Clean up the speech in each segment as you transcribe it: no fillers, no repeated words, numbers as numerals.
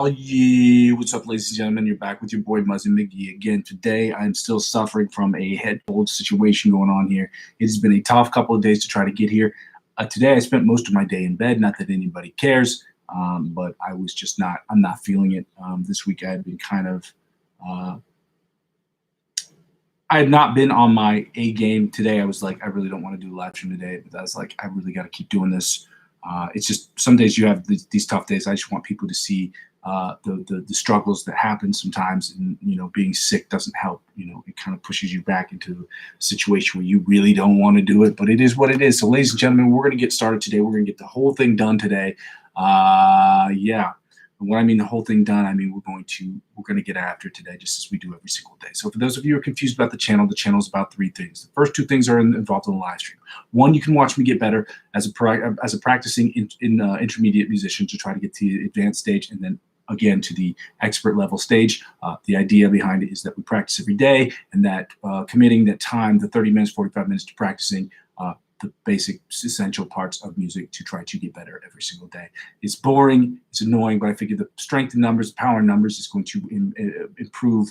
Oh yeah, what's up, ladies and gentlemen? You're back with your boy Muzzy McGee again. Today, I'm still suffering from a head cold situation going on here. It has been a tough couple of days to try to get here. Today, I spent most of my day in bed. Not that anybody cares, but I was just not. I'm not feeling it. This week, I had been kind of. I had not been on my A game today. I was like, I really don't want to do a live stream today, but I was like, I really got to keep doing this. It's just some days you have these tough days. I just want people to see the struggles that happen sometimes, and being sick doesn't help. It kind of pushes you back into a situation where you really don't want to do it, but it is what it is. So, ladies and gentlemen, we're going to get started today. We're going to get the whole thing done today. Yeah. And when I mean the whole thing done, I mean we're going to get after it today, just as we do every single day. So for those of you who are confused about the channel is about three things. The first two things are involved in the live stream. One, you can watch me get better as a practicing intermediate musician to try to get to the advanced stage, and then again to the expert level stage. The idea behind it is that we practice every day, and that committing that time, the 30 minutes, 45 minutes to practicing the basic essential parts of music to try to get better every single day. It's boring, it's annoying, but I figure the strength in numbers, the power in numbers is going to improve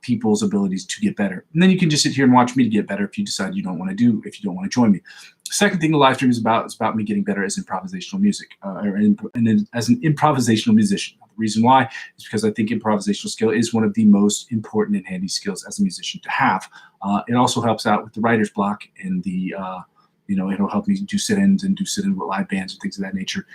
people's abilities to get better. And then you can just sit here and watch me get better if you decide you don't want to join me. The second thing the live stream is about me getting better as improvisational music, as an improvisational musician. The reason why is because I think improvisational skill is one of the most important and handy skills as a musician to have. It also helps out with the writer's block and the it'll help me do sit-ins and do sit-in with live bands and things of that nature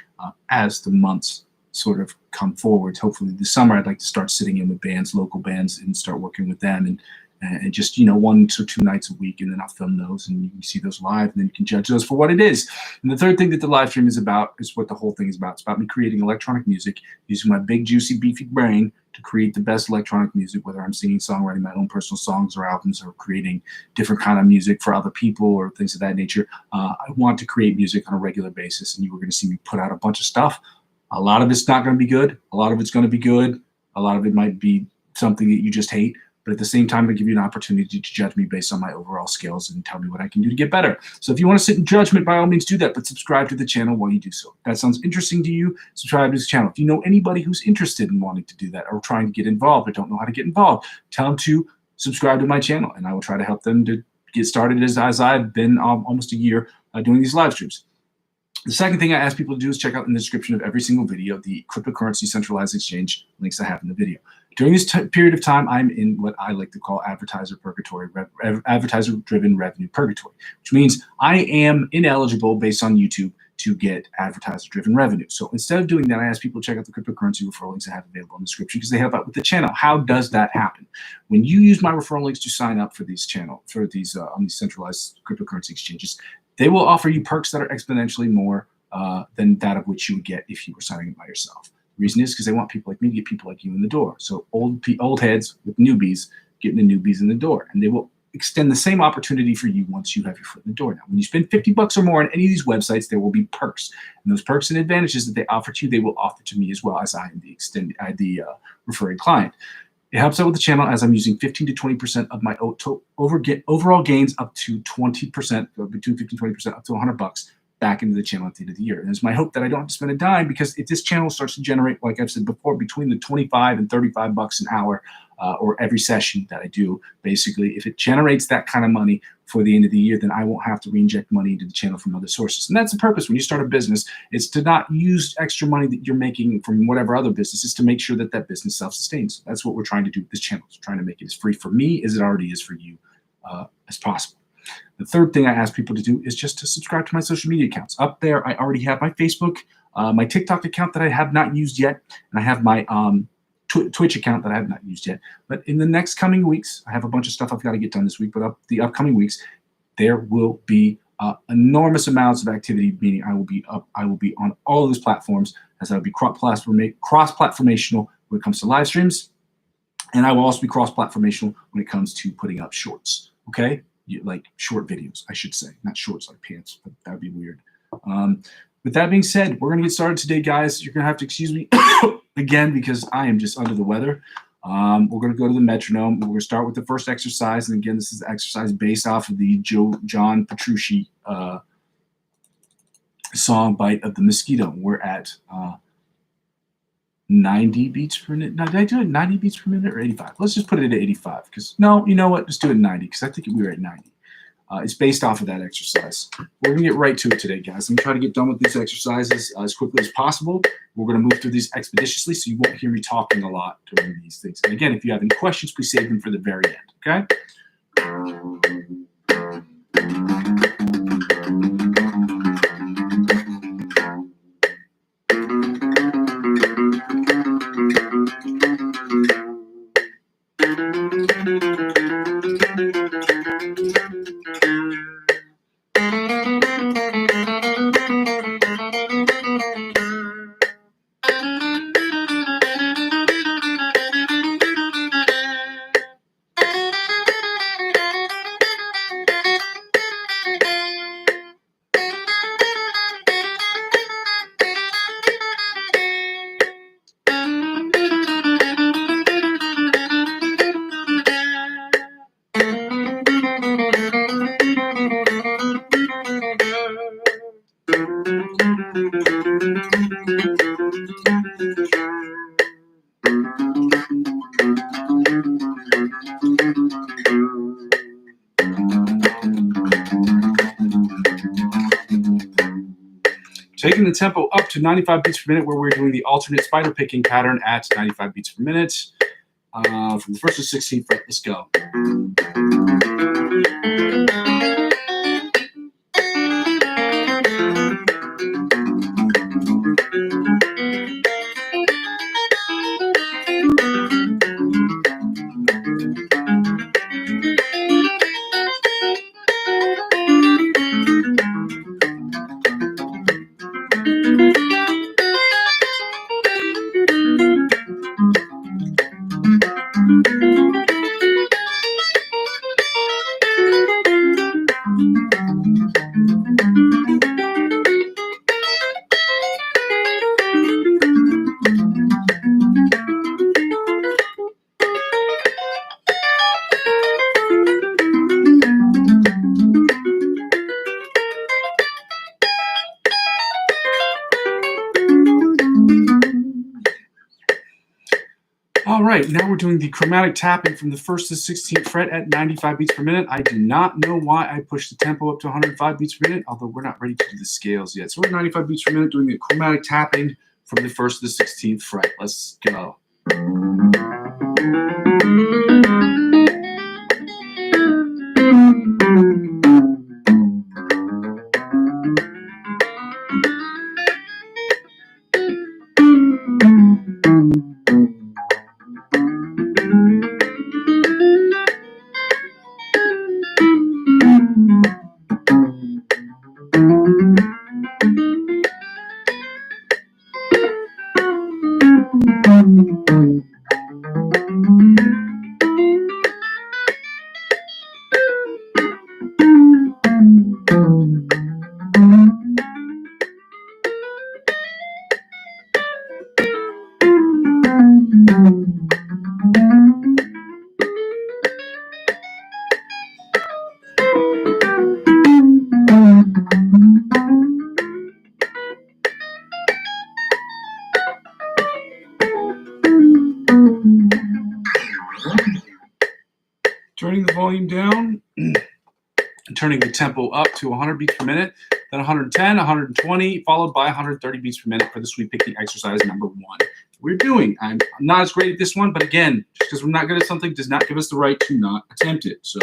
as the months sort of come forward. Hopefully this summer I'd like to start sitting in with bands, local bands, and start working with them and just 1 or 2 nights a week, and then I'll film those and you can see those live, and then you can judge those for what it is. And the third thing that the live stream is about is what the whole thing is about. It's about me creating electronic music using my big, juicy, beefy brain to create the best electronic music, whether I'm singing, songwriting my own personal songs or albums, or creating different kind of music for other people or things of that nature. I want to create music on a regular basis, and you are going to see me put out a bunch of stuff. A lot of it's not going to be good. A lot of it's going to be good. A lot of it might be something that you just hate. But at the same time, I give you an opportunity to judge me based on my overall skills and tell me what I can do to get better. So if you want to sit in judgment, by all means do that, but subscribe to the channel while you do so. If that sounds interesting to you, subscribe to this channel. If you know anybody who's interested in wanting to do that or trying to get involved but don't know how to get involved, tell them to subscribe to my channel, and I will try to help them to get started as I've been almost a year doing these live streams. The second thing I ask people to do is check out in the description of every single video the cryptocurrency centralized exchange links I have in the video. During this period of time, I'm in what I like to call advertiser purgatory, advertiser-driven revenue purgatory, which means I am ineligible based on YouTube to get advertiser-driven revenue. So instead of doing that, I ask people to check out the cryptocurrency referral links I have available in the description because they help out with the channel. How does that happen? When you use my referral links to sign up for these on these centralized cryptocurrency exchanges, they will offer you perks that are exponentially more than that of which you would get if you were signing up by yourself. The reason is because they want people like me to get people like you in the door. So old heads with newbies getting the newbies in the door, and they will extend the same opportunity for you once you have your foot in the door. Now, when you spend $50 or more on any of these websites, there will be perks, and those perks and advantages that they offer to you, they will offer to me as well, as I am the referring client. It helps out with the channel as I'm using 15 to 20% of my overall gains up to 20%, between 15 and 20%, up to $100 back into the channel at the end of the year. And it's my hope that I don't have to spend a dime, because if this channel starts to generate, like I've said before, between the 25 and 35 bucks an hour or every session that I do, basically, if it generates that kind of money for the end of the year, then I won't have to reinject money into the channel from other sources. And that's the purpose when you start a business. It's to not use extra money that you're making from whatever other business. It's to make sure that that business self-sustains. That's what we're trying to do with this channel. It's trying to make it as free for me as it already is for you as possible. The third thing I ask people to do is just to subscribe to my social media accounts. Up there, I already have my Facebook, my TikTok account that I have not used yet, and I have my Twitch account that I have not used yet. But in the next coming weeks, I have a bunch of stuff I've got to get done this week, but the upcoming weeks, there will be enormous amounts of activity, meaning I will be on all of those platforms, as I will be cross-platformational when it comes to live streams, and I will also be cross-platformational when it comes to putting up shorts, okay? Like short videos, I should say, not shorts like pants, but that would be weird. With that being said, we're going to get started today, guys. You're going to have to excuse me again because I am just under the weather. We're going to go to the metronome. We're going to start with the first exercise. And again, this is the exercise based off of the John Petrucci song, Bite of the Mosquito. We're at 90 beats per minute. Now, did I do it 90 beats per minute or 85? Let's just put it at 85 because no, you know what? Just do it 90 because I think we were at 90. It's based off of that exercise. We're going to get right to it today, guys. I'm trying to get done with these exercises as quickly as possible. We're going to move through these expeditiously so you won't hear me talking a lot during these things. And again, if you have any questions, please save them for the very end, okay? Taking the tempo up to 95 beats per minute where we're doing the alternate spider picking pattern at 95 beats per minute. From the 1st to 16th fret, let's go. All right, now we're doing the chromatic tapping from the 1st to 16th fret at 95 beats per minute. I do not know why I pushed the tempo up to 105 beats per minute, although we're not ready to do the scales yet. So we're at 95 beats per minute doing the chromatic tapping from the 1st to the 16th fret. Let's go. Turning the volume down, turning the tempo up to 100 beats per minute, then 110, 120, followed by 130 beats per minute for the sweep picking exercise number 1. We're doing. I'm not as great at this one, but again, just because we're not good at something does not give us the right to not attempt it. So.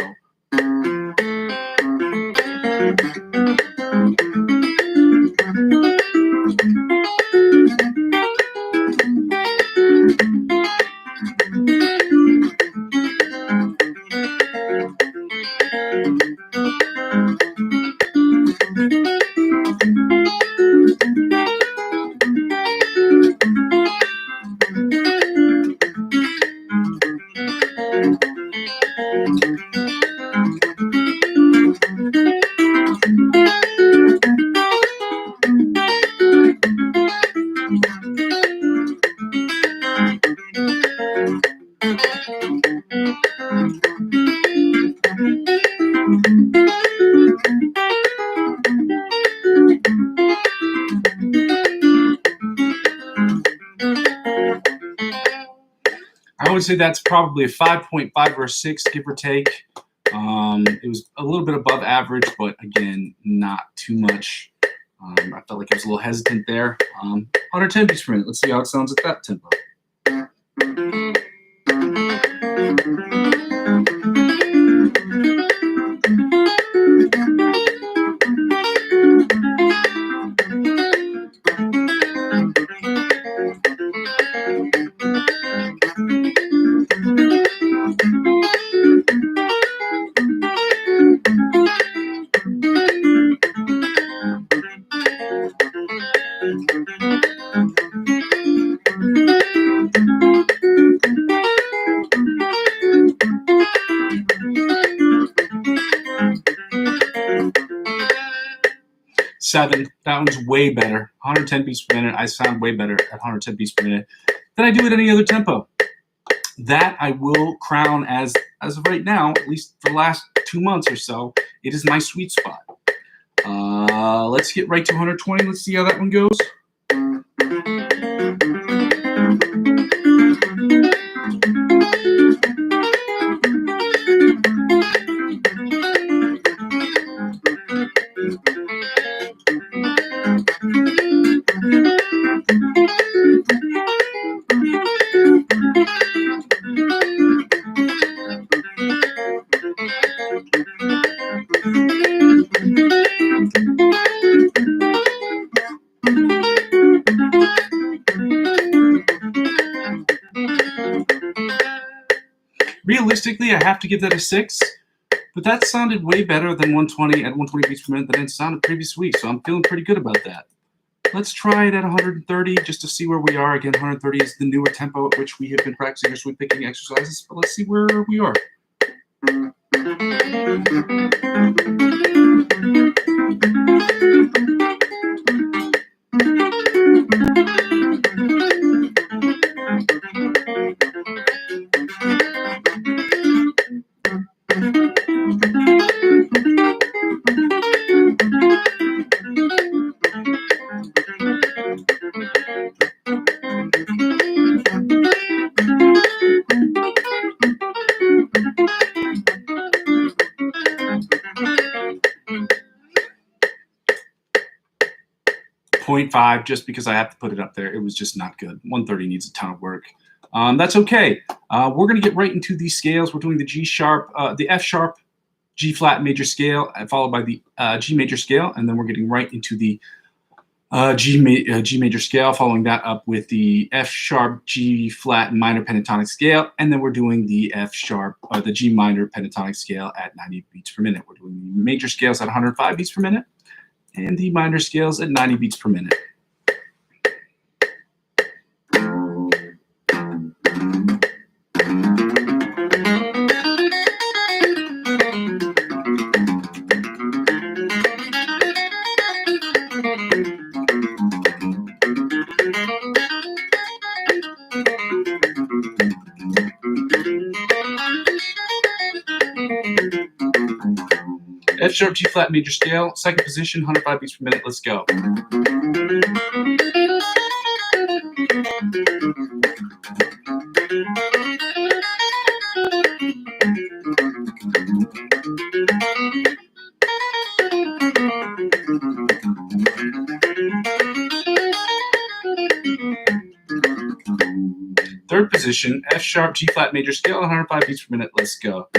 I would say that's probably a 5.5 or a 6, give or take. It was a little bit above average, but again, not too much. I felt like I was a little hesitant there. 110 beats per minute. Let's see how it sounds at that tempo. 7. That one's way better. 110 beats per minute. I sound way better at 110 beats per minute than I do at any other tempo. That I will crown as of right now, at least for the last 2 months or so, it is my sweet spot. Let's get right to 120. Let's see how that one goes. Realistically, I have to give that a 6, but that sounded way better than 120 at 120 beats per minute than it sounded previous week, so I'm feeling pretty good about that. Let's try it at 130 just to see where we are. Again, 130 is the newer tempo at which we have been practicing our sweep picking exercises, but let's see where we are. 0.5 just because I have to put it up there. It was just not good. 130 needs a ton of work. That's okay. We're going to get right into these scales. We're doing the G sharp, the F sharp, G flat major scale, followed by the G major scale, and then we're getting right into the G major scale, following that up with the F sharp, G flat minor pentatonic scale, and then we're doing the F sharp, the G minor pentatonic scale at 90 beats per minute. We're doing the major scales at 105 beats per minute, and the minor scales at 90 beats per minute. F sharp, G flat major scale, second position, 105 beats per minute. Let's go. Third position, F sharp, G flat major scale, 105 beats per minute. Let's go.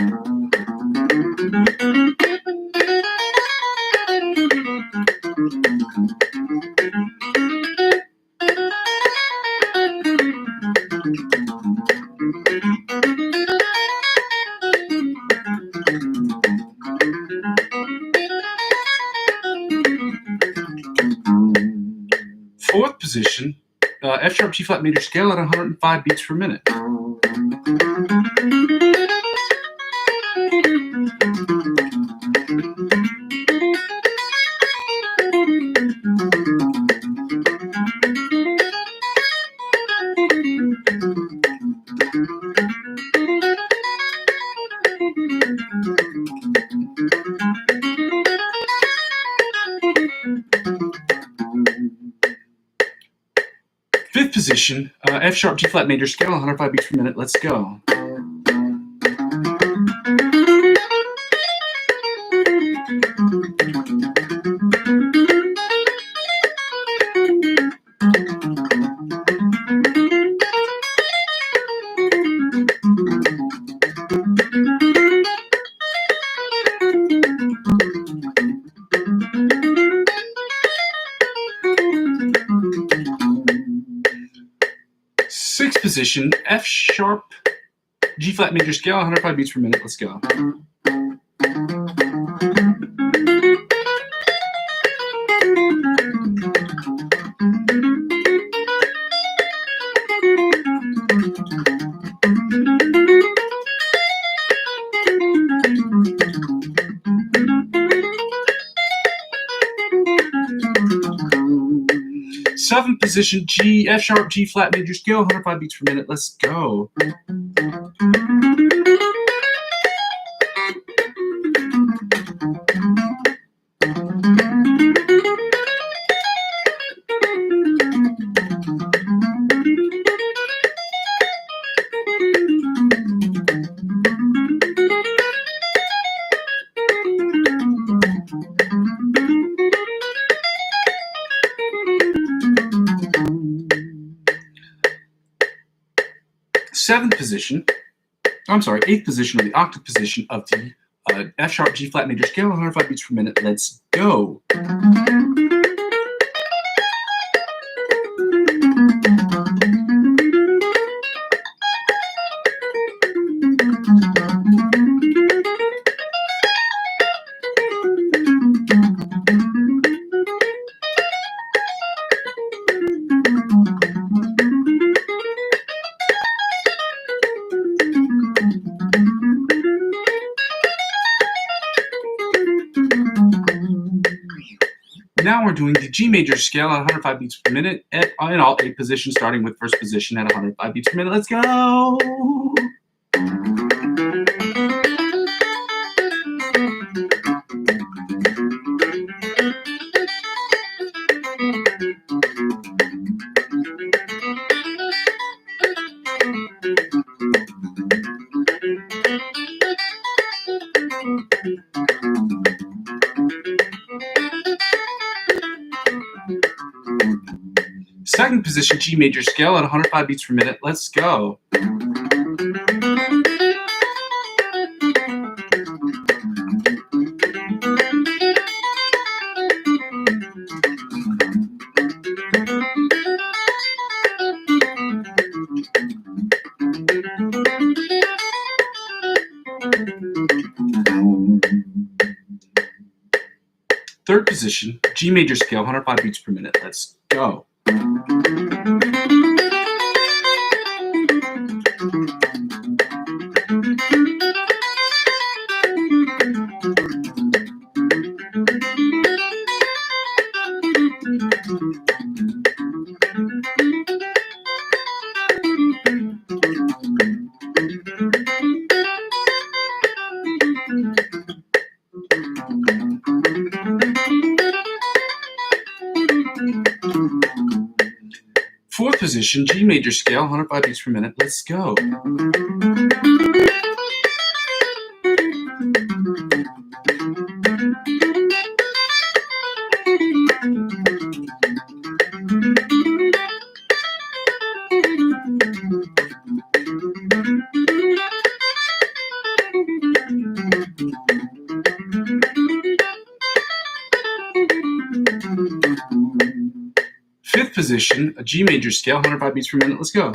Fourth position, F sharp, G flat major scale at 105 beats per minute. Fifth position, position, F sharp, G flat major scale, 105 beats per minute. Let's go. Sixth position, F sharp, G flat major scale, 105 beats per minute. Let's go. Seventh position, G, F sharp, G flat major scale, 105 beats per minute. Let's go. Eighth position, or the octave position of the F sharp, G flat major scale, 105 beats per minute. Let's go. Now we're doing the G major scale at 105 beats per minute in all 8 positions, starting with first position at 105 beats per minute. Let's go. Second position, G major scale at 105 beats per minute. Let's go. Third position, G major scale, 105 beats per minute. Let's go. Fourth position, G major scale, 105 beats per minute. Let's go. Fifth position, a G major scale, 105 beats per minute. Let's go.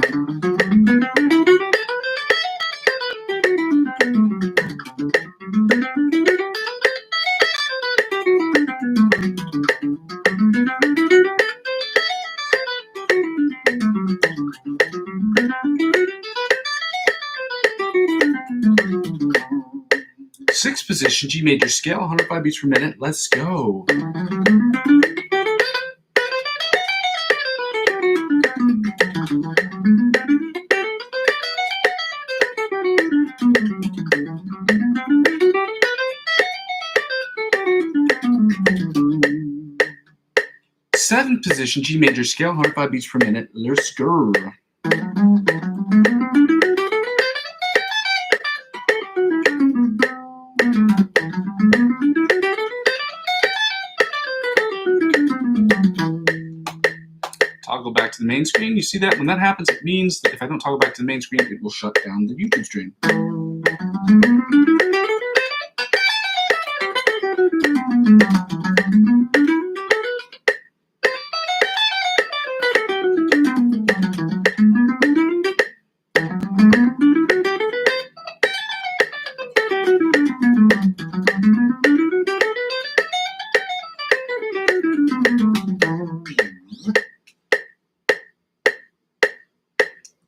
Sixth position, G major scale, 105 beats per minute. Let's go. Seventh position, G major scale, 105 beats per minute. Let's go. Toggle back to the main screen. You see that? When that happens, it means that if I don't toggle back to the main screen, it will shut down the YouTube stream.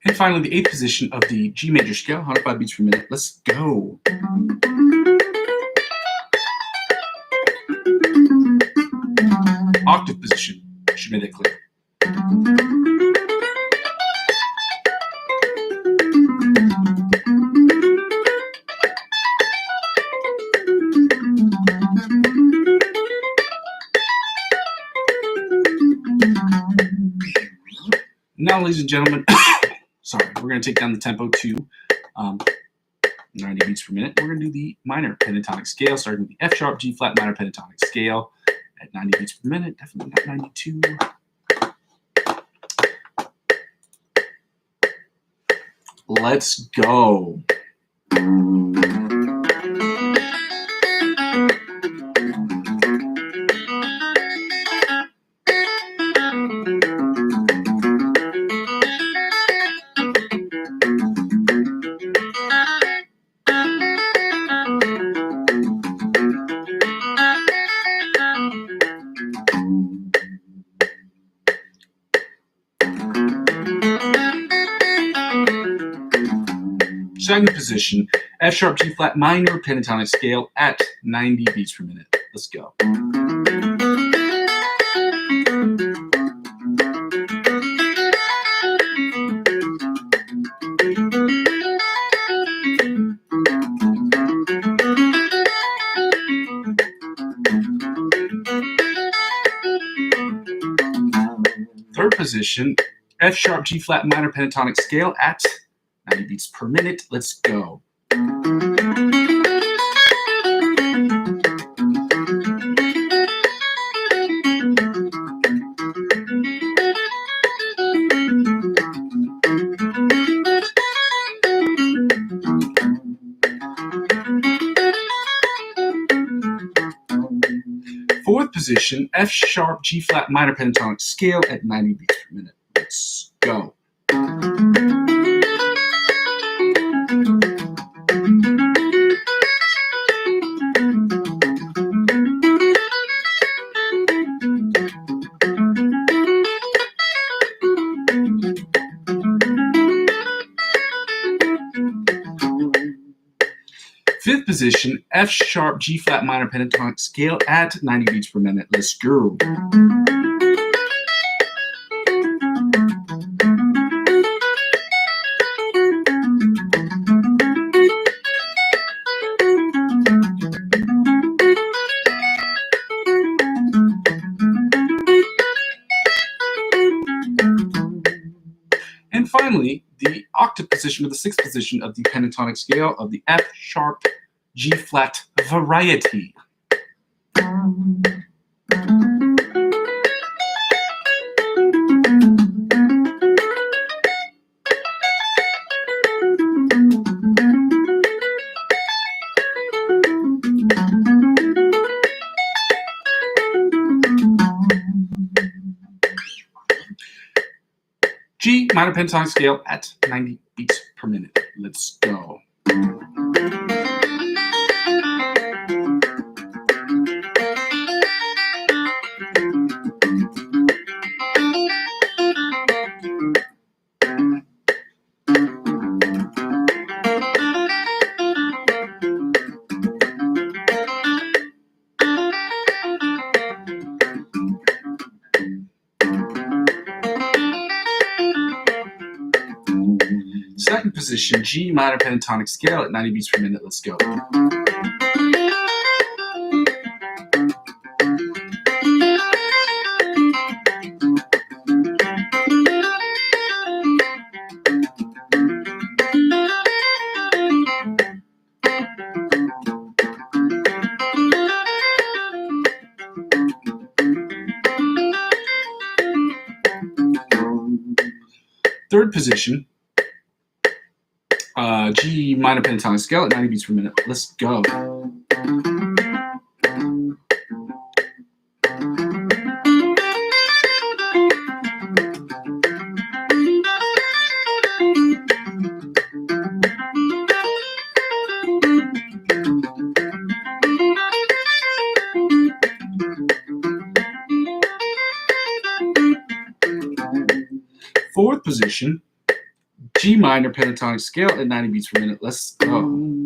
And finally, the 8th position of the G major scale, 105 beats per minute. Let's go. Octave position. Should make that clear. Now, ladies and gentlemen, sorry, we're going to take down the tempo to 90 beats per minute. We're going to do the minor pentatonic scale, starting with the F sharp, G flat minor pentatonic scale at 90 beats per minute. Definitely not 92. Let's go. Second position, F sharp, G flat minor pentatonic scale at 90 beats per minute. Let's go. Third position, F sharp, G flat minor pentatonic scale at 90 beats per minute. Let's go. Fourth position, F sharp, G flat minor pentatonic scale at 90 beats per minute. Let's go. Fifth position, F sharp, G flat minor pentatonic scale at 90 beats per minute. Let's go. And finally, the octave position, or the 6th position of the pentatonic scale of the F sharp, G flat variety. G minor pentatonic scale at 90 beats per minute. Let's go. Second position, G minor pentatonic scale at 90 beats per minute. Let's go. Third position, G minor pentatonic scale at 90 beats per minute. Let's go. Fourth position, G minor pentatonic scale at 90 beats per minute. Let's go.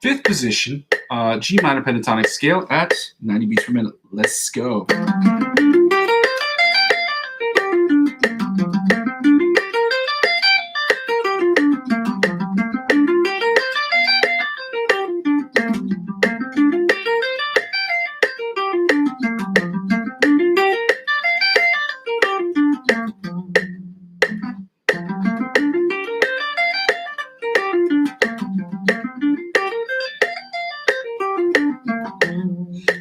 Fifth position, G minor pentatonic scale at 90 beats per minute. Let's go.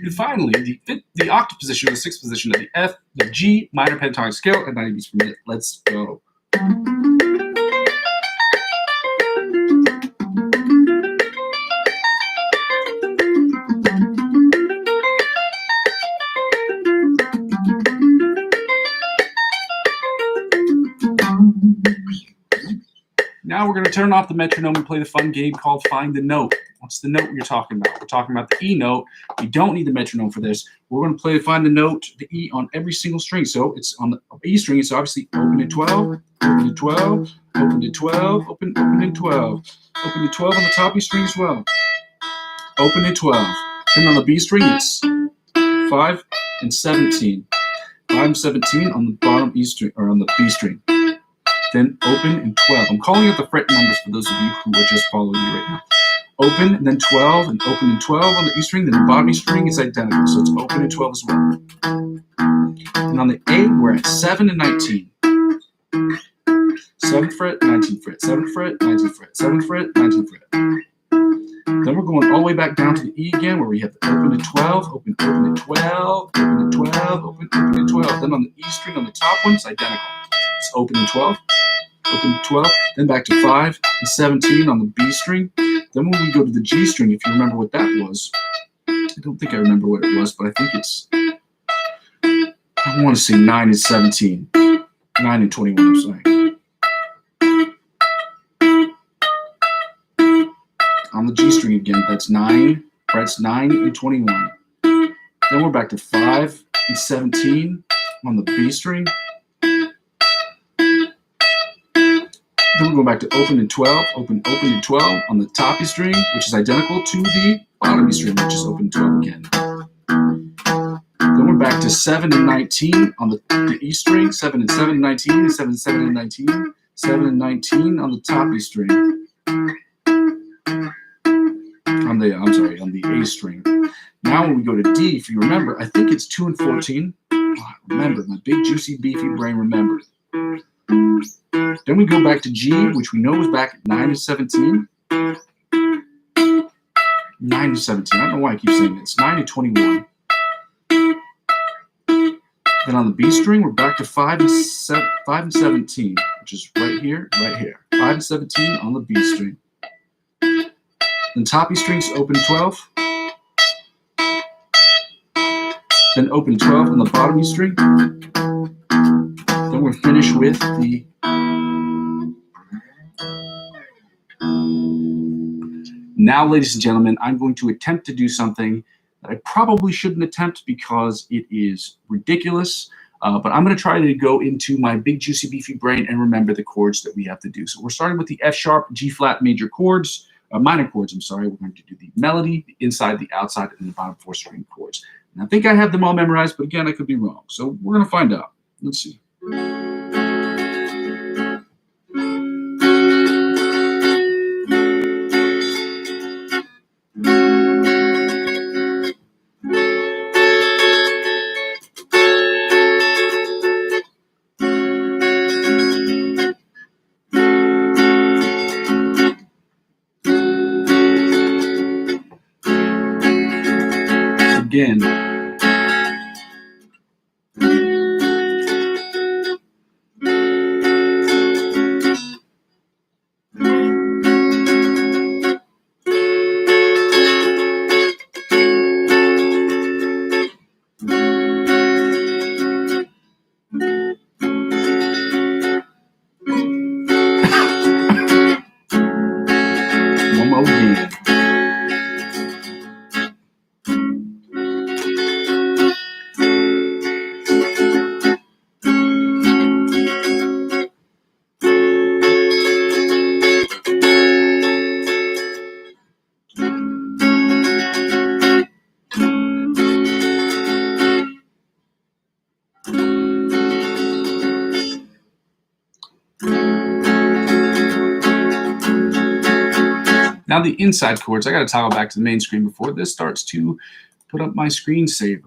And finally, the octave position, the sixth position of the F, the G minor pentatonic scale at 90 beats per minute. Let's go. Now we're going to turn off the metronome and play the fun game called Find the Note. What's the note you're talking about? We're talking about the E note. You don't need the metronome for this. We're going to play Find the Note, the E, on every single string. So it's on the E string. It's obviously open to 12, open to 12, open to 12, open to 12, open to 12 on the top E string as well. Open to 12. Then on the B string, it's 5 and 17. 5 and 17 on the bottom E string, or on the B string. Then open and 12. I'm calling out the fret numbers for those of you who are just following me right now. Open and then 12, and open and 12 on the E string. Then the bottom E string is identical, so it's open and 12 as well. And on the A, we're at 7 and 19. 7th fret, 19th fret, 7th fret, 19th fret, 7th fret, 19th fret. Then we're going all the way back down to the E again, where we have the open and 12, open and 12, open and 12, open and 12. Then on the E string on the top one, it's identical. It's open and 12, open and 12, then back to 5 and 17 on the B string. Then when we go to the G string, if you remember what that was, I don't think I remember what it was, but I think it's, I want to say 9 and 17, 9 and 21, I'm sorry. On the G string again, that's 9, frets 9 and 21. Then we're back to 5 and 17 on the B string. Then we go back to open and 12, open and 12 on the top E string, which is identical to the bottom E string, which is open and 12 again. Then we're back to 7 and 19 on the E string, 7 and 7 and 19, and 7 and 7 and 19, 7 and 19 on the top E string. On the A string. Now when we go to D, if you remember, I think it's 2 and 14. Oh, remember, my big juicy beefy brain remembered. Then we go back to G, which we know was back at 9 and 17. 9 and 17. I don't know why I keep saying it. It's 9 and 21. Then on the B string, we're back to 5 and 17, which is right here, right here. 5 and 17 on the B string. Then top E strings open 12. Then open 12 on the bottom E string. Then we're finished with the Now, ladies and gentlemen, I'm going to attempt to do something that I probably shouldn't attempt because it is ridiculous. But I'm going to try to go into my big, juicy, beefy brain and remember the chords that we have to do. So we're starting with the F sharp, G flat major chords, minor chords, I'm sorry. We're going to do the melody, the inside, the outside, and the bottom 4 string chords. And I think I have them all memorized, but again, I could be wrong. So we're going to find out. Let's see. again. One more again. Now the inside chords, I got to toggle back to the main screen before this starts to put up my screensaver.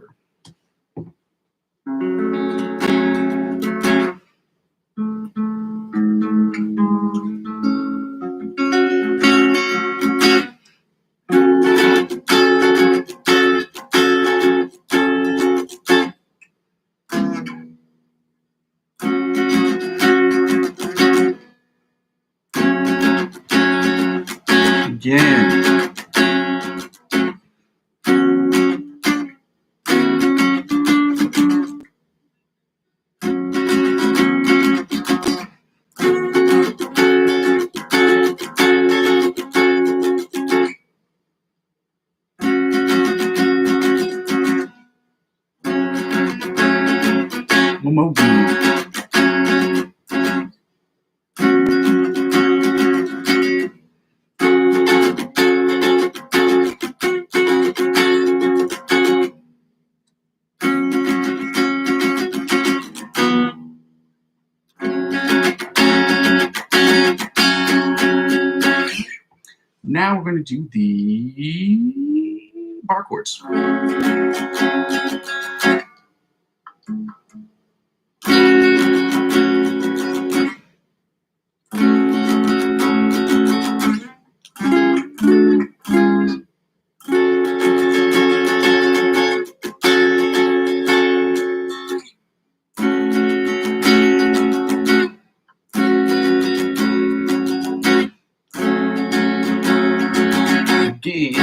Again. One more again. Now we're going to do the bar chords. Again.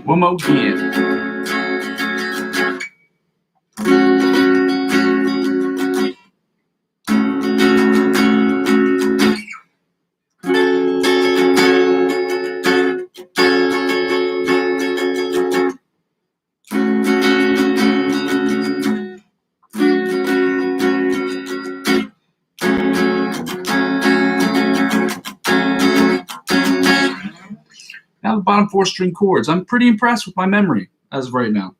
One more again. Now the bottom 4 string chords. I'm pretty impressed with my memory as of right now.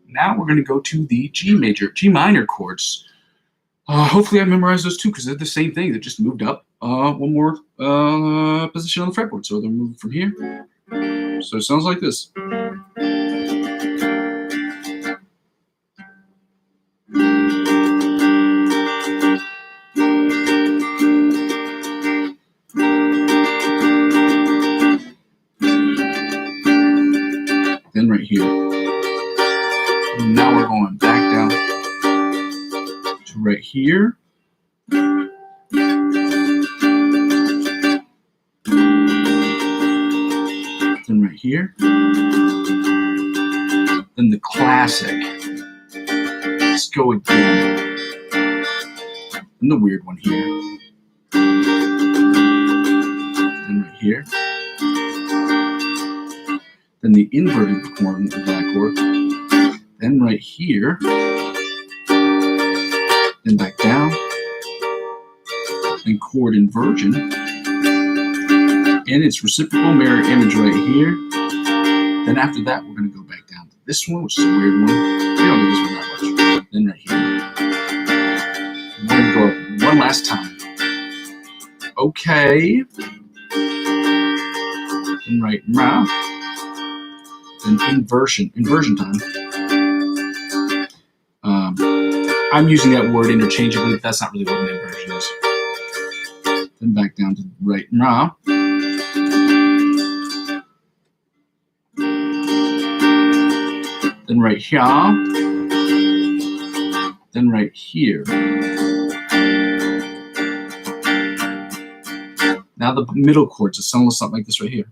Now we're going to go to the G minor chords. Hopefully I memorized those too, because they're the same thing. They just moved up one more position on the fretboard. So they're moving from here. So it sounds like this. Then right here. And now we're going back down. right here. Then right here. Then the classic. Let's go again. And the weird one here. Then right here. Then the inverted backward. Then right here. Then back down. Then chord inversion. And its reciprocal mirror image right here. Then after that, we're going to go back down to this one, which is a weird one. We don't do this one that much. Then right here. We're going to go up one last time. Okay. Then right now. Then inversion time. I'm using that word interchangeably, but that's not really what an inversion is. Then back down to right now. Then right here. Then right here. Now the middle chords, it sounds something like this right here.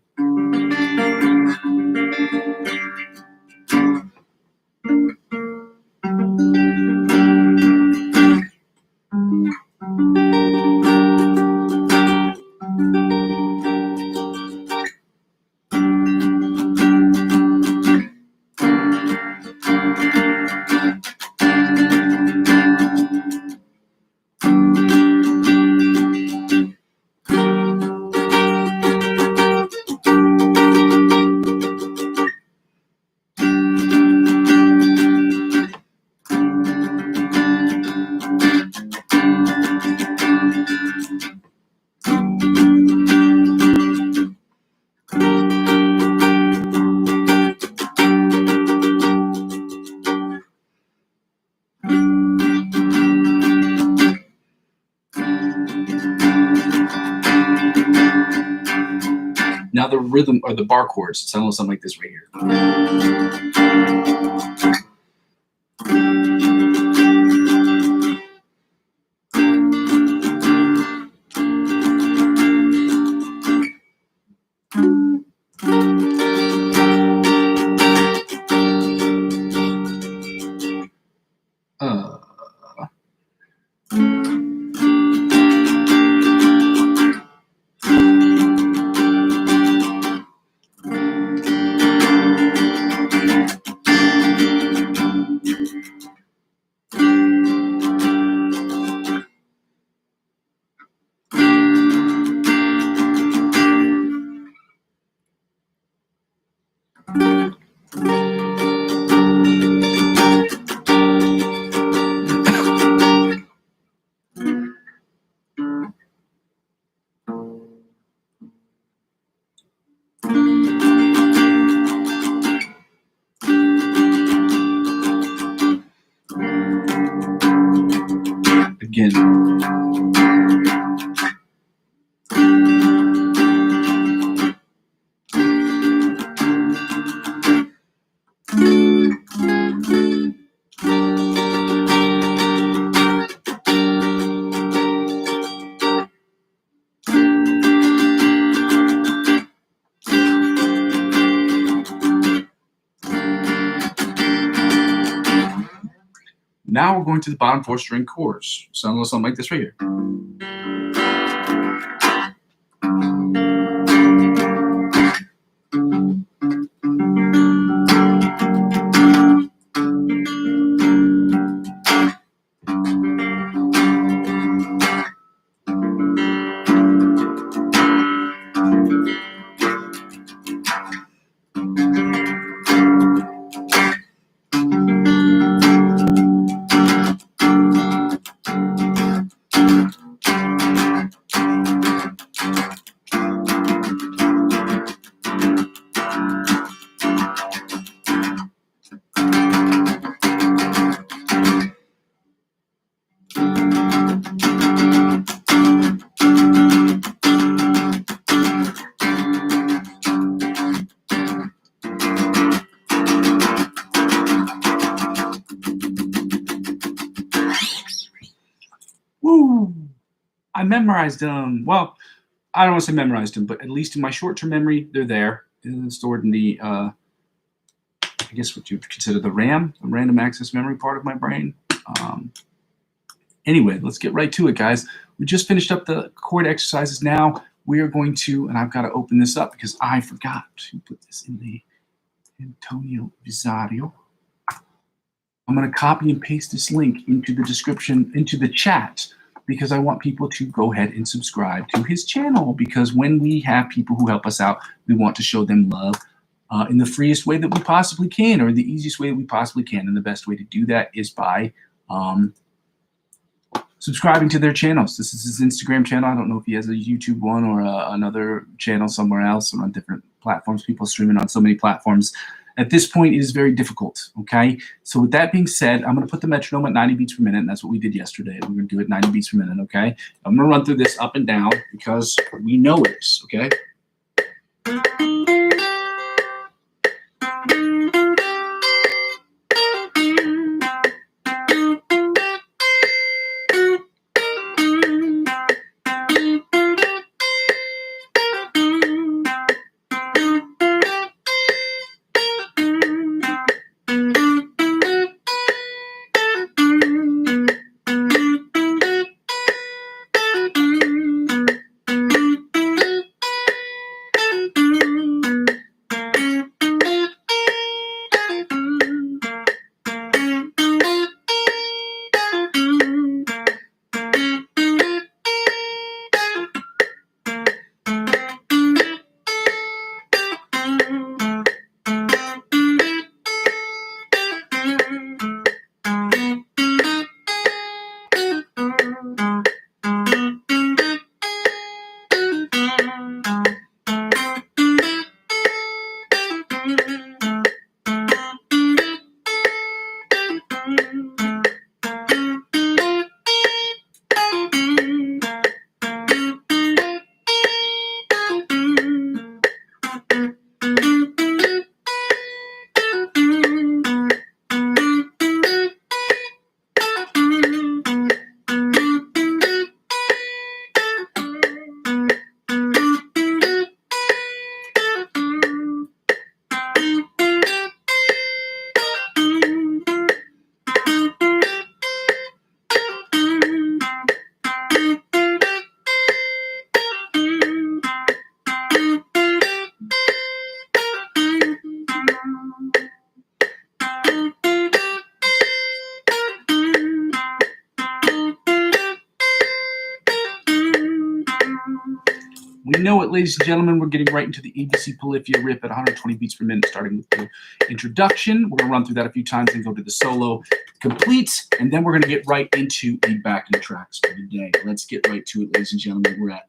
Now the rhythm or the bar chords sound something like this right here. Again. Now we're going to the bottom 4 string chords. Sound a little something like this right here. Woo! I memorized them. Well, I don't want to say memorized them, but at least in my short-term memory, they're there. And stored in the, I guess what you would consider the RAM, the random access memory part of my brain. Anyway, let's get right to it, guys. We just finished up the chord exercises now. We are going to, and I've got to open this up because I forgot to put this in the Antonio Visario. I'm going to copy and paste this link into the description, into the chat, because I want people to go ahead and subscribe to his channel, because when we have people who help us out, we want to show them love in the freest way that we possibly can, or the easiest way that we possibly can. And the best way to do that is by subscribing to their channels. This is his Instagram channel. I don't know if he has a YouTube one or another channel somewhere else or on different platforms. People streaming on so many platforms. At this point, it is very difficult, okay? So with that being said, I'm going to put the metronome at 90 beats per minute, and that's what we did yesterday. We're going to do it 90 beats per minute, okay? I'm going to run through this up and down because we know this, okay? We know it, ladies and gentlemen. We're getting right into the ABC Polyphia rip at 120 beats per minute, starting with the introduction. We're going to run through that a few times and go to the solo complete, and then we're going to get right into the backing tracks for the day. Let's get right to it, ladies and gentlemen. We're at...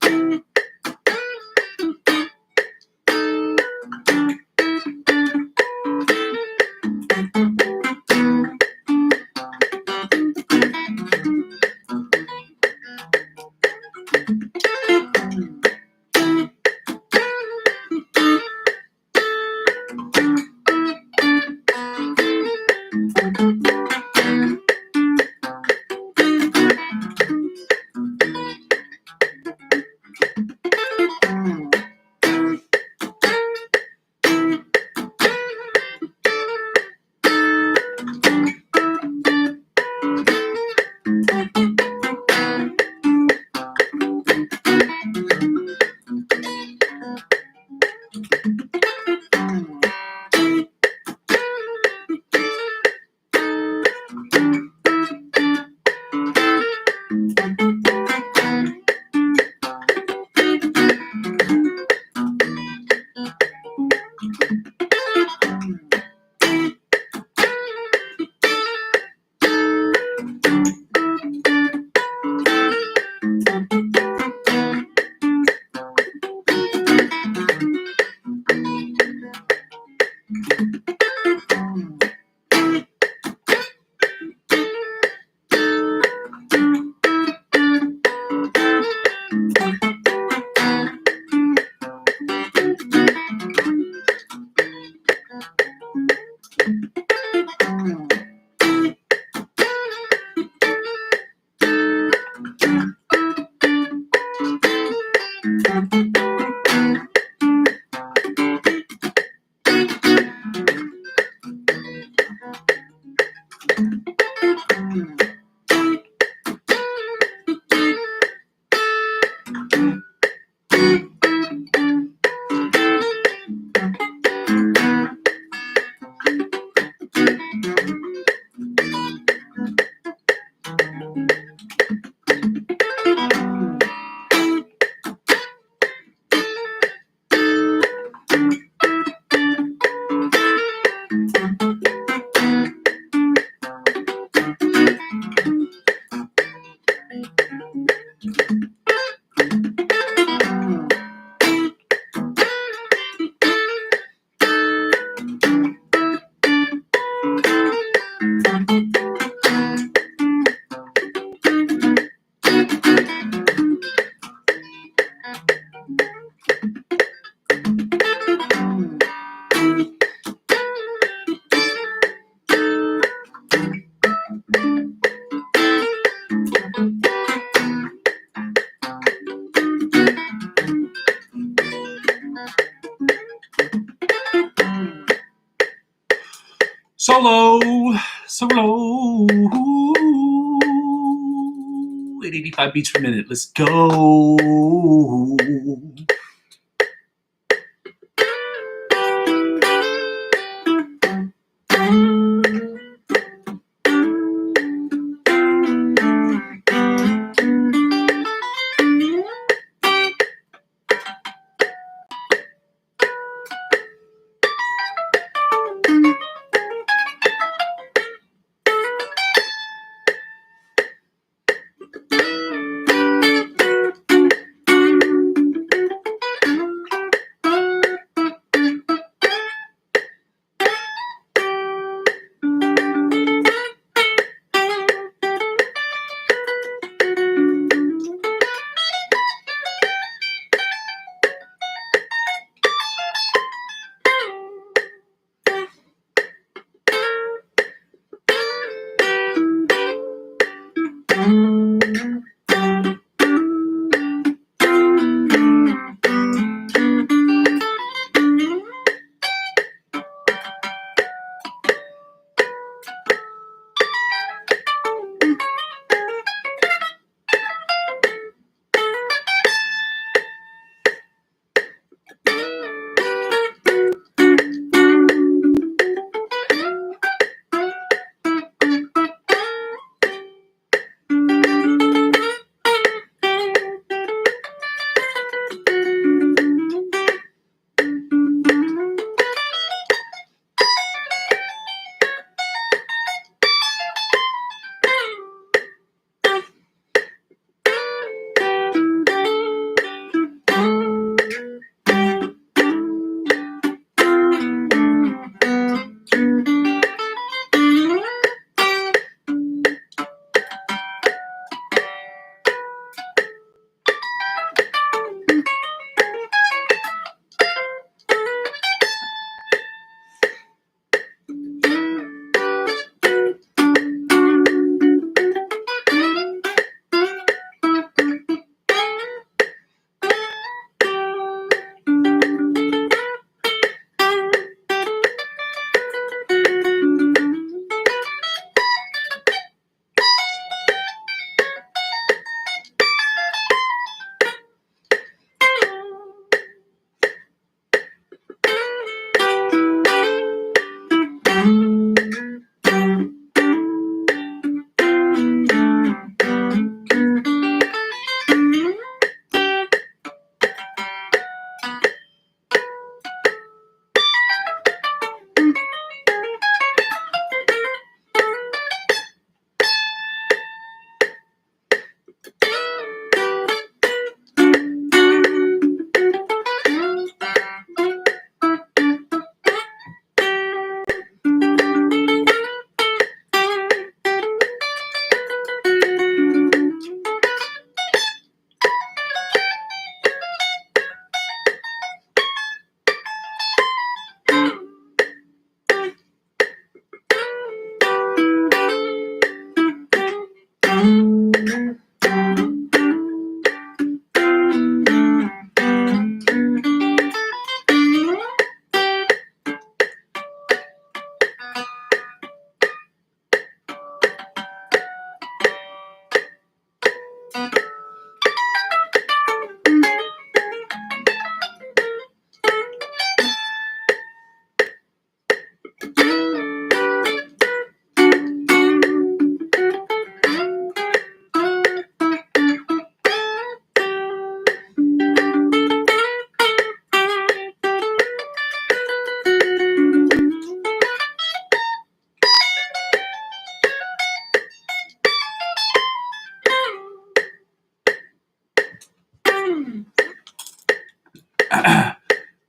so low. 885 beats per minute. Let's go.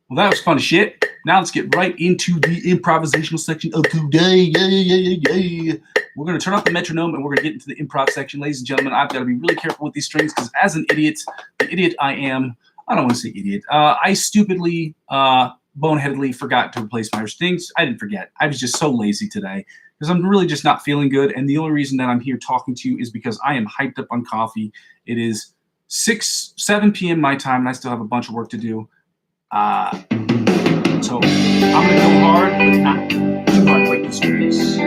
Well, that was fun as shit. Now let's get right into the improvisational section of today. We're going to turn off the metronome and we're going to get into the improv section. Ladies and gentlemen, I've got to be really careful with these strings because as an idiot, the idiot I am, I don't want to say idiot, I stupidly, boneheadedly forgot to replace my strings. I didn't forget. I was just so lazy today because I'm really just not feeling good. And the only reason that I'm here talking to you is because I am hyped up on coffee. It is 7 p.m. my time and I still have a bunch of work to do. So I'm going to go hard, but not too hard with the strings.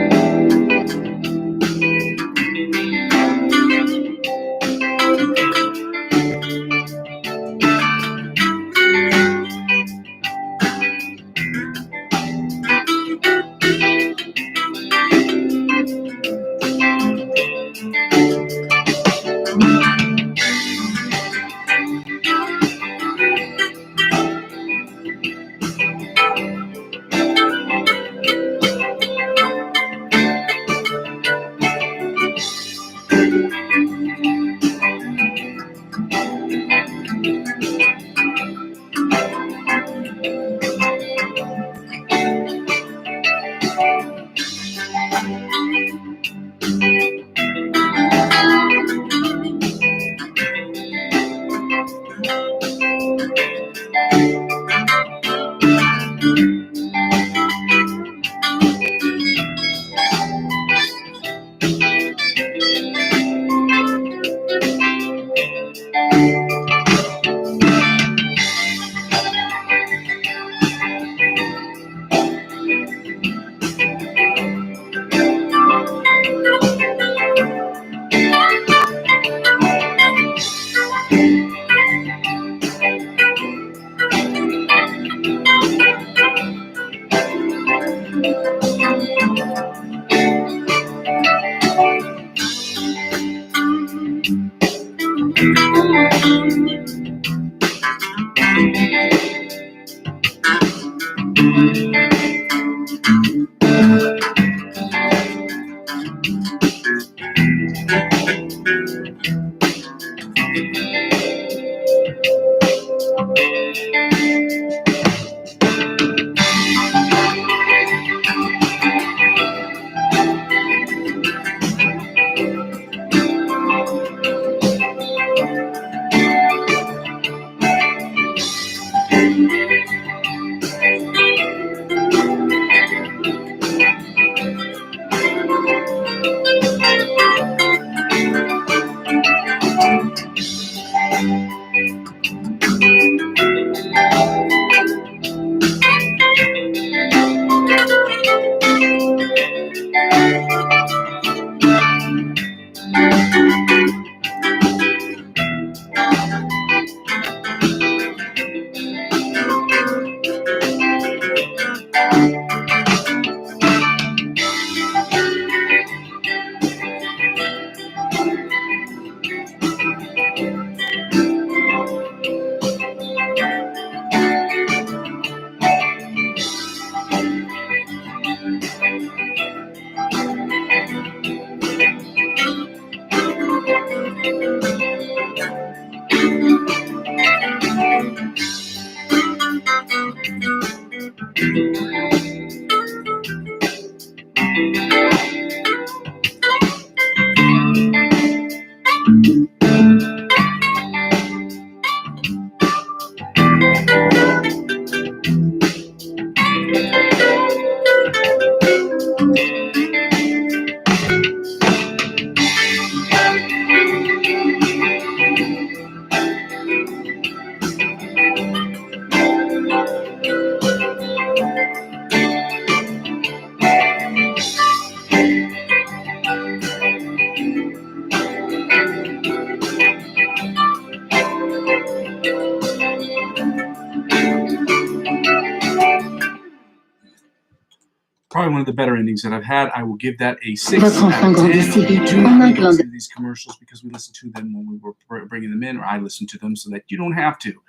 Probably one of the better endings that I've had. I will give that a 6 out of 10. We do not listen to these commercials because we listen to them when we were bringing them in, or I listen to them so that you don't have to.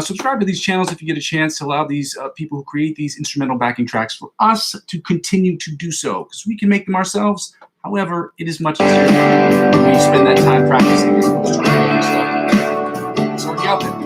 Subscribe to these channels if you get a chance to allow these people who create these instrumental backing tracks for us to continue to do so, because we can make them ourselves. However, it is much easier when we spend that time practicing as opposed to creating stuff. It's already out there.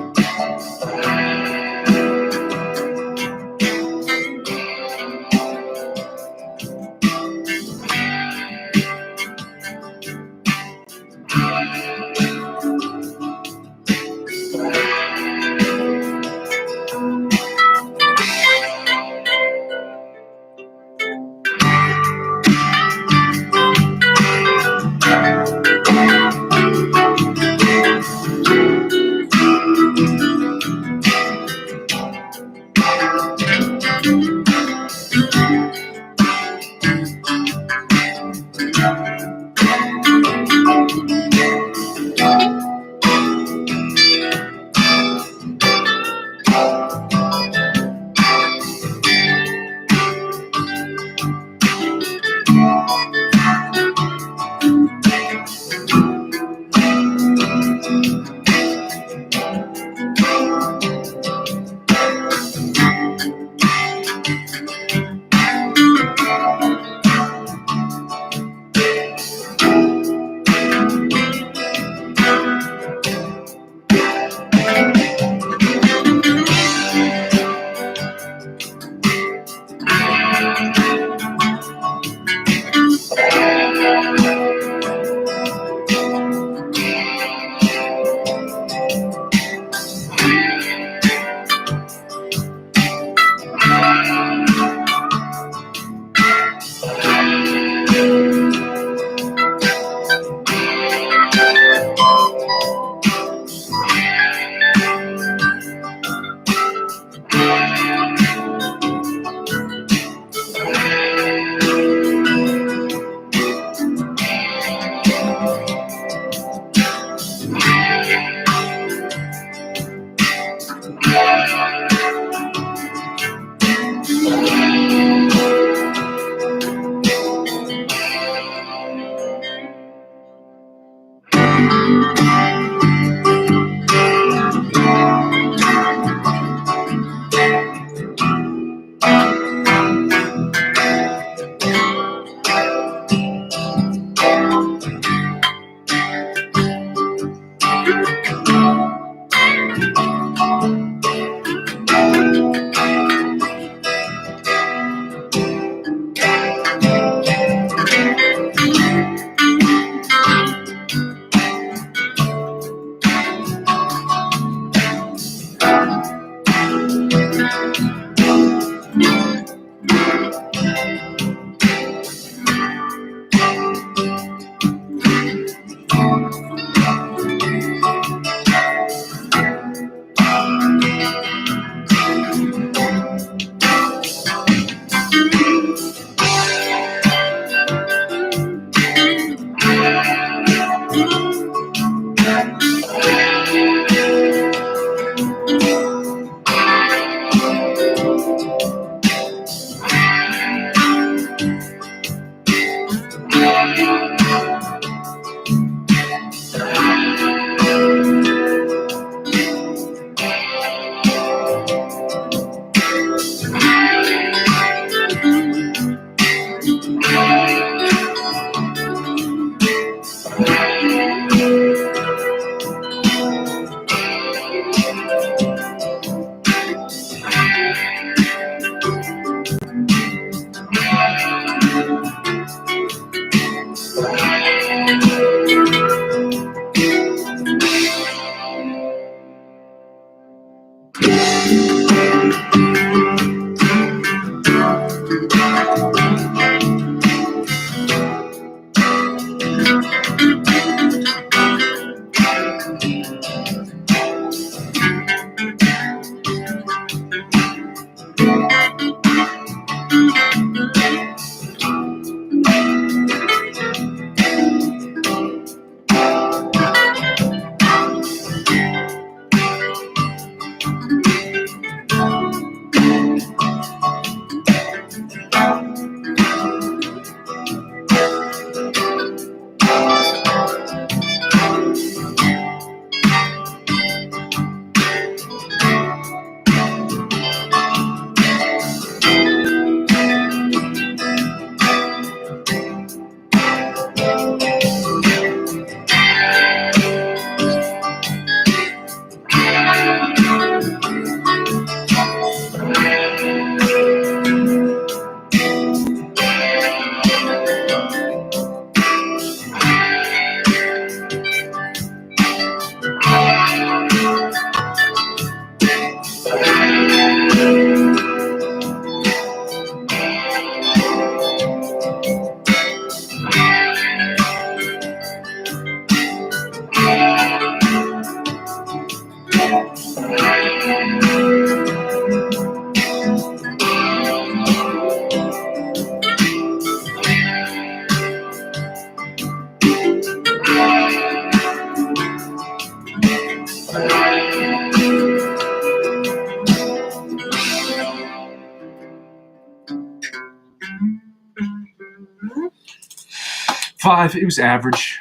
5, it was average.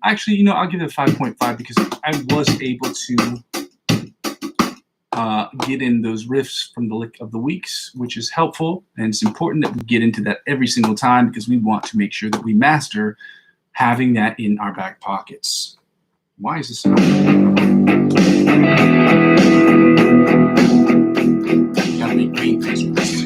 Actually, I'll give it a 5.5 because I was able to get in those riffs from the lick of the weeks, which is helpful. And it's important that we get into that every single time because we want to make sure that we master having that in our back pockets. Why is this not? Gotta make green face with this.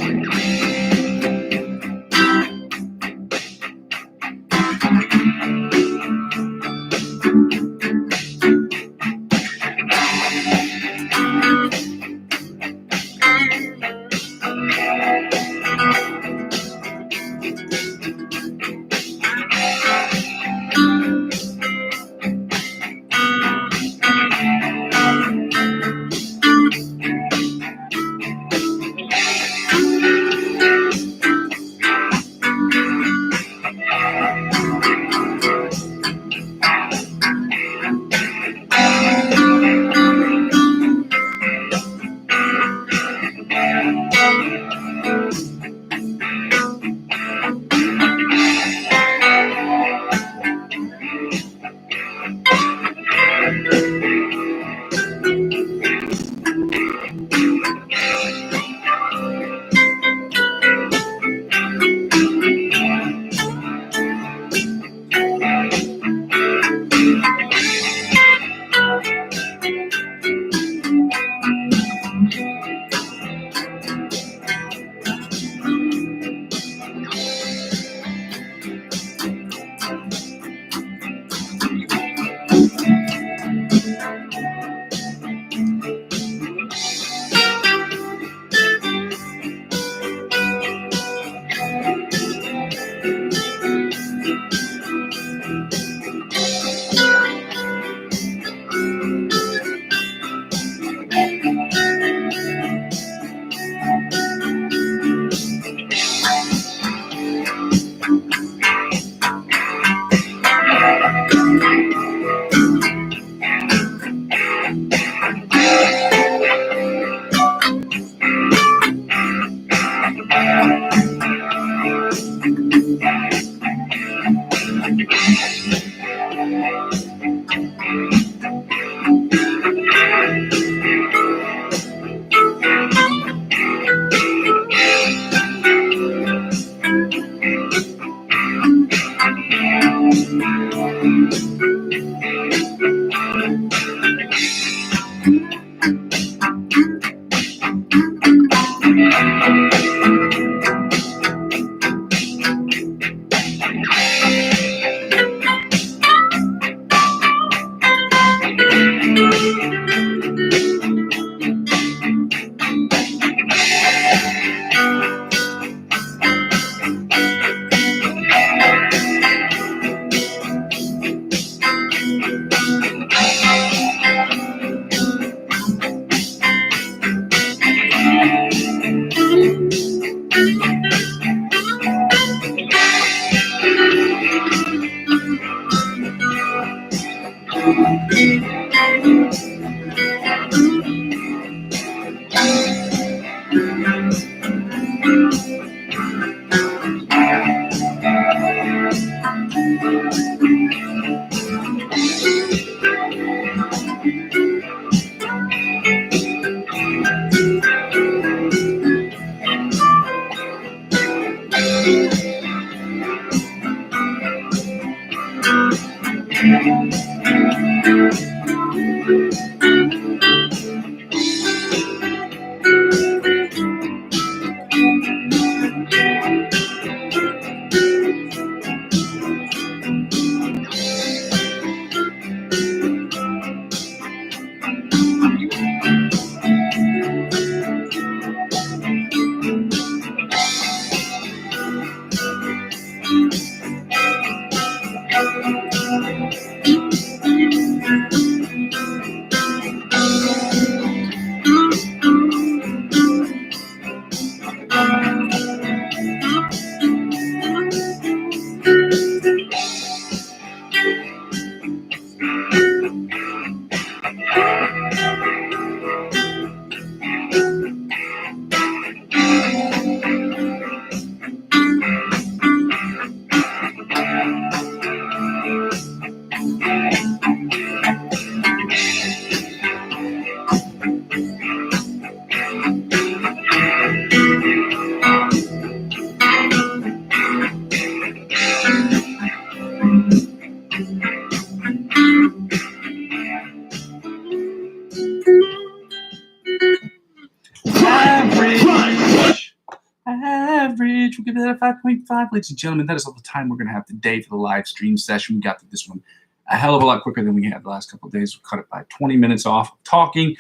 Average. We'll give that a 5.5. Ladies and gentlemen, that is all the time we're going to have today for the live stream session. We got through this one a hell of a lot quicker than we had the last couple of days. We cut it by 20 minutes off of talking.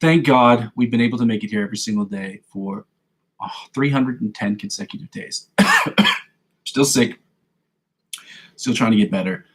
Thank God we've been able to make it here every single day for 310 consecutive days. Still sick. Still trying to get better.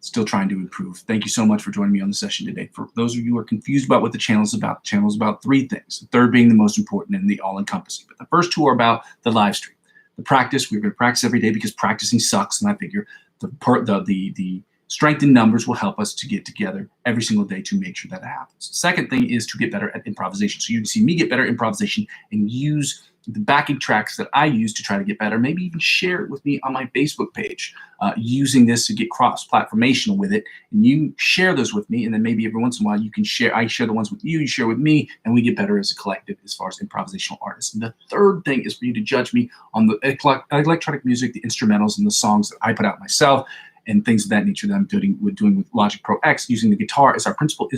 Still trying to improve. Thank you so much for joining me on the session today. For those of you who are confused about what the channel is about, the channel is about three things. The third being the most important and the all-encompassing. But the first two are about the live stream. The practice, we're going to practice every day because practicing sucks. And I figure the strength in numbers will help us to get together every single day to make sure that happens. The second thing is to get better at improvisation. So you can see me get better at improvisation and use the backing tracks that I use to try to get better. Maybe even share it with me on my Facebook page, using this to get cross-platformational with it. And you share those with me, and then maybe every once in a while you can share. I share the ones with you, you share with me, and we get better as a collective as far as improvisational artists. And the third thing is for you to judge me on the electronic music, the instrumentals, and the songs that I put out myself, and things of that nature that I'm doing with Logic Pro X, using the guitar as our principal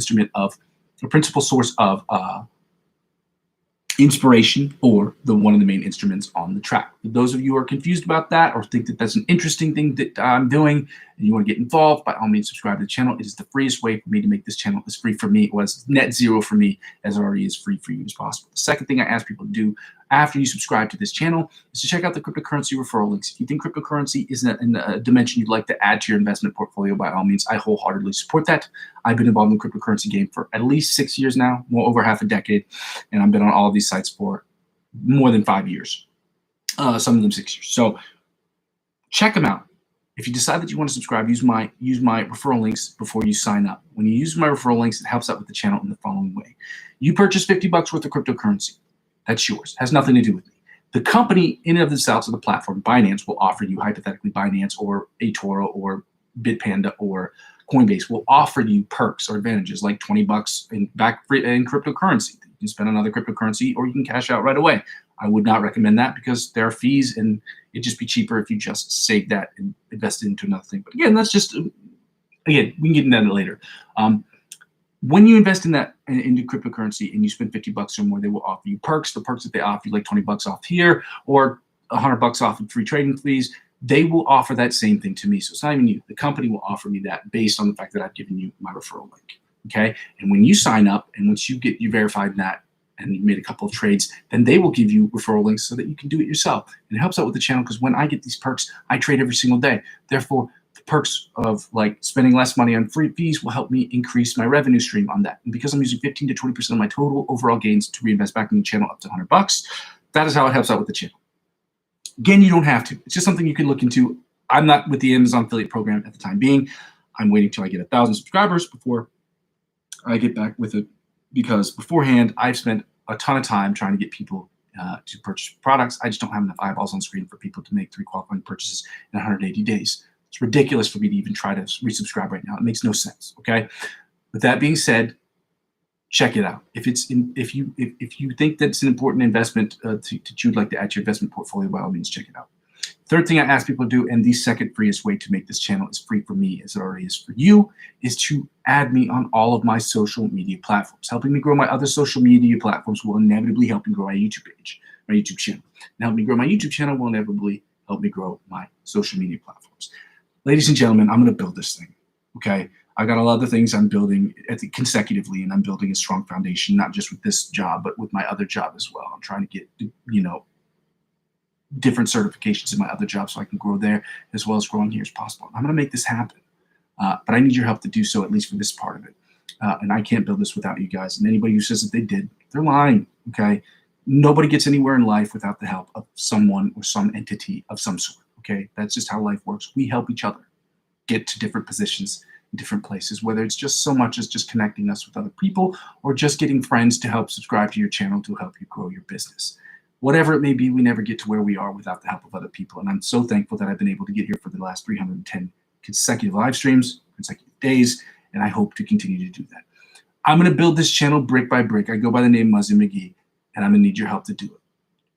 source of inspiration, or one of the main instruments on the track. For those of you who are confused about that, or think that that's an interesting thing that I'm doing, and you want to get involved, by all means subscribe to the channel. It is the freest way for me to make this channel as free for me, or as net zero for me, as it already is free for you as possible. The second thing I ask people to do after you subscribe to this channel is to check out the cryptocurrency referral links. If you think cryptocurrency is in a dimension you'd like to add to your investment portfolio, by all means, I wholeheartedly support that. I've been involved in the cryptocurrency game for at least 6 years now, more over half a decade, and I've been on all of these sites for more than 5 years, some of them 6 years. So check them out. If you decide that you want to subscribe, use my referral links before you sign up. When you use my referral links, it helps out with the channel in the following way. You purchase $50 worth of cryptocurrency. That's yours. Has nothing to do with me. The company in and of themselves, or the platform, Binance, will offer you, hypothetically, Binance or eToro or Bitpanda or Coinbase will offer you perks or advantages like $20 in cryptocurrency that you can spend on other cryptocurrency, or you can cash out right away. I would not recommend that because there are fees, and it'd just be cheaper if you just save that and invest it into another thing. But again, that's just, again, we can get into that later. When you invest in that into cryptocurrency and you spend $50 or more, they will offer you perks. The perks that they offer you, like $20 off here or $100 off in free trading fees, they will offer that same thing to me. So it's not even you. The company will offer me that based on the fact that I've given you my referral link. Okay. And when you sign up, and once you verified that and you made a couple of trades, then they will give you referral links so that you can do it yourself. And it helps out with the channel because when I get these perks, I trade every single day. Therefore, the perks of like spending less money on free fees will help me increase my revenue stream on that. And because I'm using 15 to 20% of my total overall gains to reinvest back in the channel up to $100, that is how it helps out with the channel. Again, you don't have to. It's just something you can look into. I'm not with the Amazon affiliate program at the time being. I'm waiting till I get 1,000 subscribers before I get back with it, because beforehand I've spent a ton of time trying to get people to purchase products. I just don't have enough eyeballs on screen for people to make 3 qualifying purchases in 180 days. It's ridiculous for me to even try to resubscribe right now. It makes no sense. Okay. With that being said, check it out. If you think that's an important investment that you'd like to add to your investment portfolio, by all means, check it out. Third thing I ask people to do, and the second freest way to make this channel as free for me as it already is for you, is to add me on all of my social media platforms. Helping me grow my other social media platforms will inevitably help me grow my YouTube page, my YouTube channel. And help me grow my YouTube channel will inevitably help me grow my social media platforms. Ladies and gentlemen, I'm going to build this thing, okay? I got a lot of things I'm building consecutively, and I'm building a strong foundation, not just with this job, but with my other job as well. I'm trying to get, different certifications in my other job so I can grow there as well as growing here as possible. I'm going to make this happen, but I need your help to do so, at least for this part of it. And I can't build this without you guys. And anybody who says that they did, they're lying, okay? Nobody gets anywhere in life without the help of someone or some entity of some sort, okay? That's just how life works. We help each other get to different positions in different places, whether it's just so much as just connecting us with other people or just getting friends to help subscribe to your channel to help you grow your business. Whatever it may be, we never get to where we are without the help of other people. And I'm so thankful that I've been able to get here for the last 310 consecutive live streams, consecutive days, and I hope to continue to do that. I'm going to build this channel brick by brick. I go by the name Muzzy McGee, and I'm going to need your help to do it.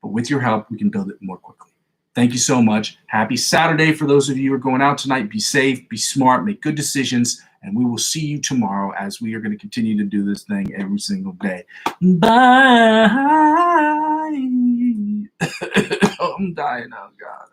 But with your help, we can build it more quickly. Thank you so much. Happy Saturday for those of you who are going out tonight. Be safe, be smart, make good decisions, and we will see you tomorrow as we are going to continue to do this thing every single day. Bye. Oh, I'm dying. Oh, God.